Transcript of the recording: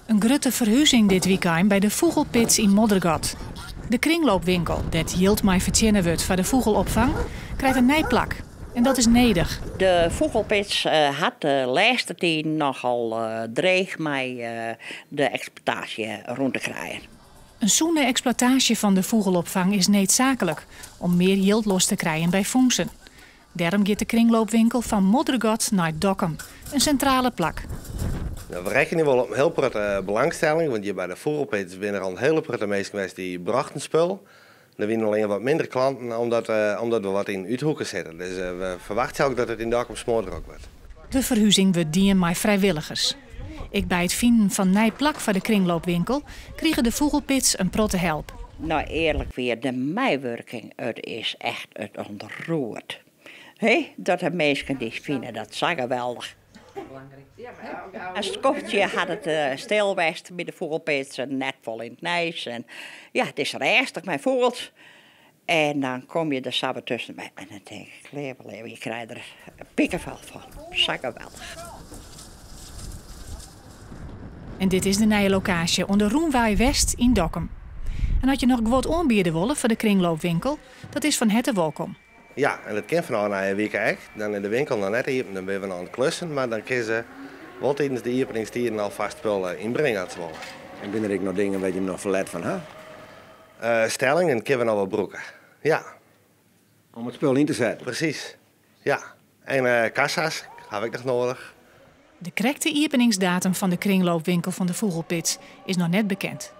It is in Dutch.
Een grote verhuizing dit weekend bij de Vogelpits in Moddergat. De kringloopwinkel, dat hield mij verzinnen wordt voor de vogelopvang, krijgt een nijplak. En dat is nedig. De Vogelpits had de laatste tijd nogal dreig met de exploitatie rond te krijgen. Een zoene exploitatie van de vogelopvang is noodzakelijk om meer yield los te krijgen bij vondsten. Daarom gaat de kringloopwinkel van Moddergat naar Dokkum, een centrale plak. Nou, we rekenen wel op een heel grote belangstelling, want hier bij de Vogelpits zijn er al een hele grote mensen geweest die brachten spul. Er zijn alleen wat minder klanten omdat we wat in uithoeken zetten. Dus we verwachten ook dat het in Dokkum smoorder ook wordt. De verhuizing wordt dien met vrijwilligers. Ik bij het vinden van nijplak voor de kringloopwinkel kregen de Vogelpits een protte help. Nou eerlijk weer, de meiwerking, het is echt het ontroerd. Dat de mensen die vinden dat zo geweldig. Als koffertje had het stilwest met de Vogelpits net vol in het nijs. En ja, het is rustig met vogels. En dan kom je er samen tussen bij. En dan denk ik, leven, je krijgt er een pikkenvel van. Zo geweldig. En dit is de nieuwe locatie onder Roenwaai West in Dokkum. En had je nog wat aanbieden willen voor de kringloopwinkel, dat is van harte welkom. Ja, en dat kan van na een week echt. Dan in de winkel nog net even, dan ben we aan het klussen. Maar dan kunnen ze wel tijdens de openingstijden alvast spul inbrengen. En binnen ik nog dingen waar je nog verlet van, hè? Stelling en kunnen we nog wel broeken. Ja. Om het spul in te zetten? Precies. Ja. En kassa's heb ik nog nodig. De correcte openingsdatum van de kringloopwinkel van de Vogelpits is nog net bekend.